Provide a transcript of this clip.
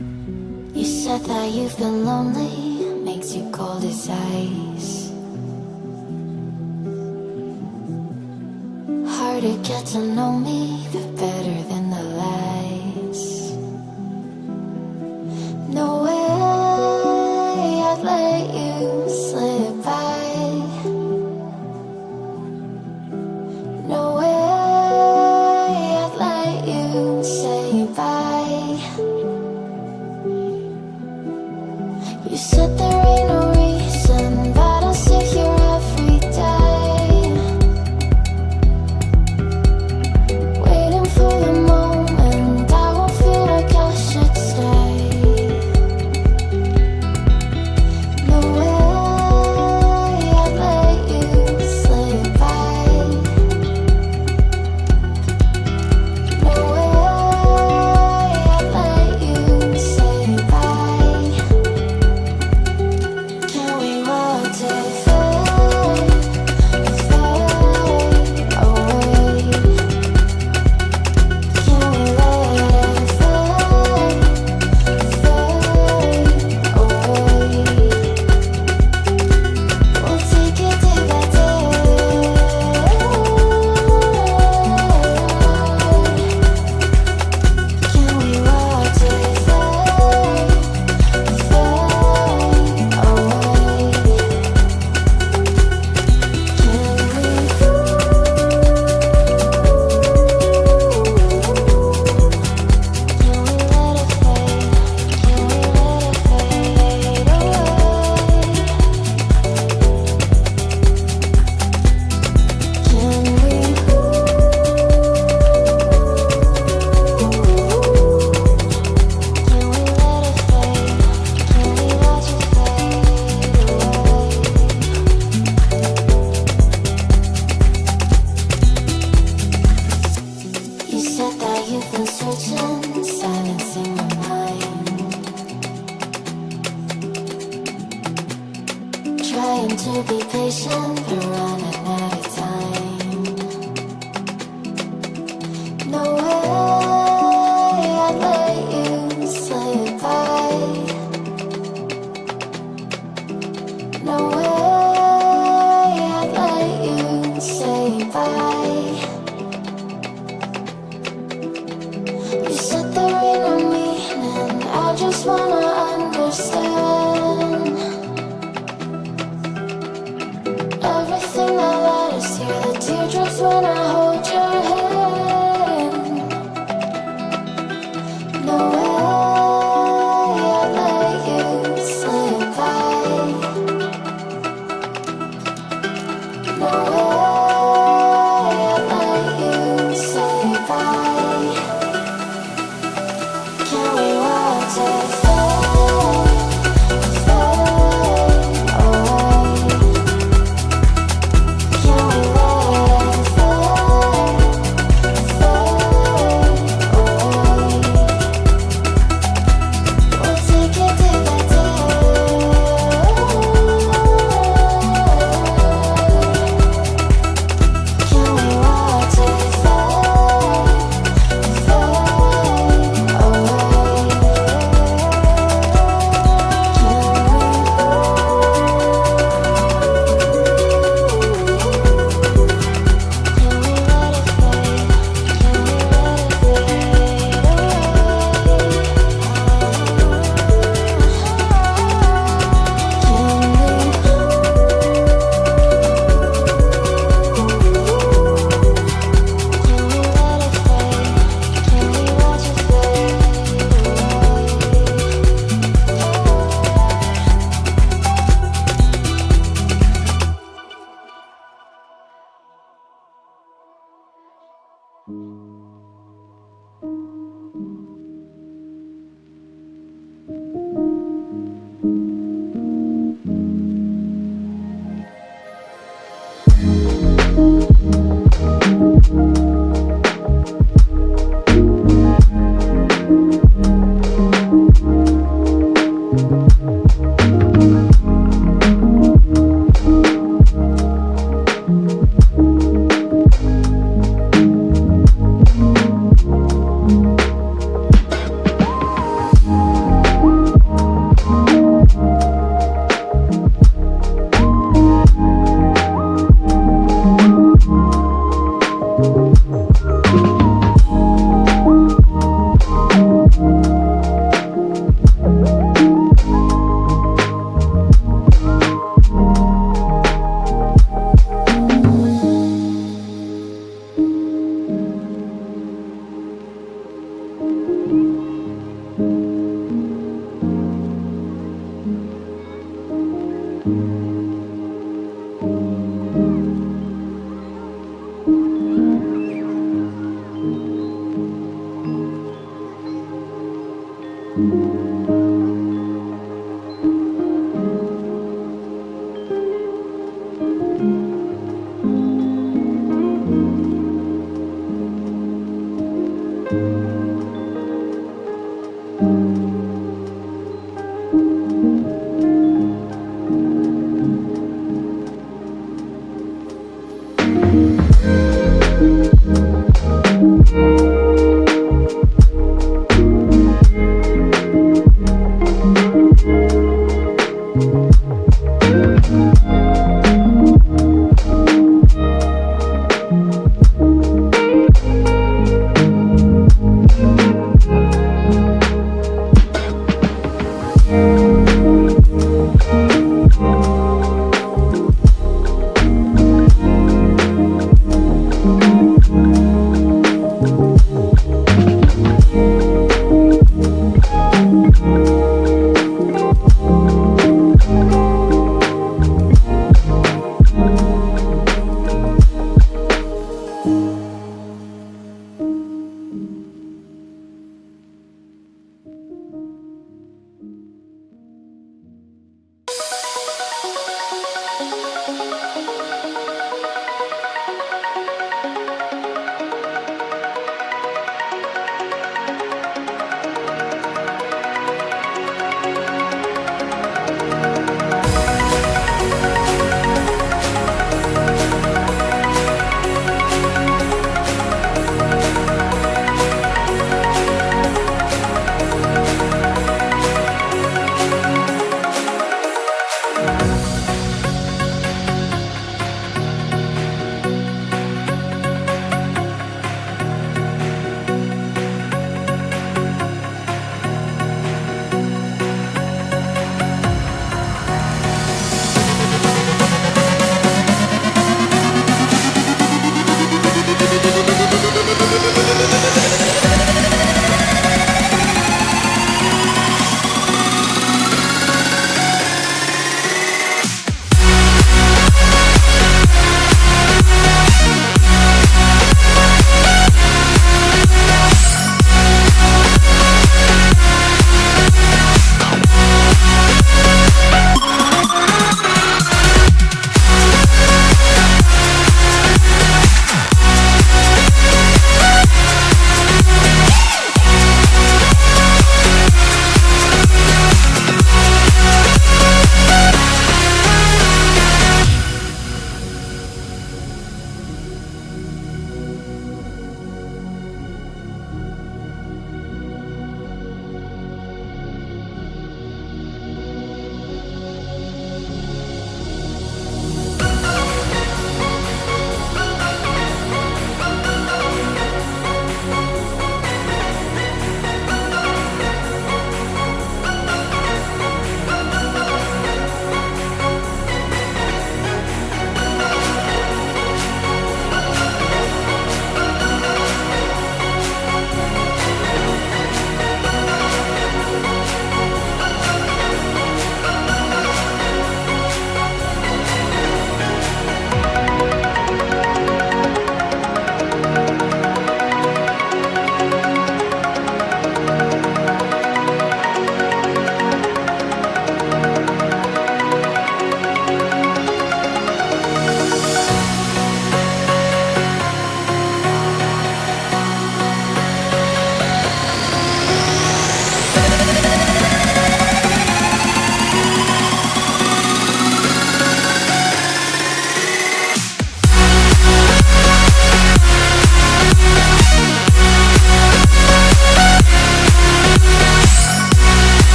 You said that you've been lonely, makes you cold as ice. Hard to get to know me, but better than the lies. No way I'd let you slip by. No way I'd let you say bye. You said there ain't no reason, but I'll sit here every day, waiting for the moment I won't feel like I should stay. No way I'd let you slip by. No way I'd let you say bye. Can we watch it fade, fade away? Can we let it fade, fade away? We'll take it day by day. Can we watch it fade, fade away? You said that you've been searching, silencing my mind, trying to be patient, but running out of time. No way I'd let you slip by. No way I'd let you say bye. You said there ain't no meaning, I just wanna understand everything that led us here, the teardrops when I hold your hand. No way I'd let you slip by. No way I'd let you say bye. Can we watch it fade,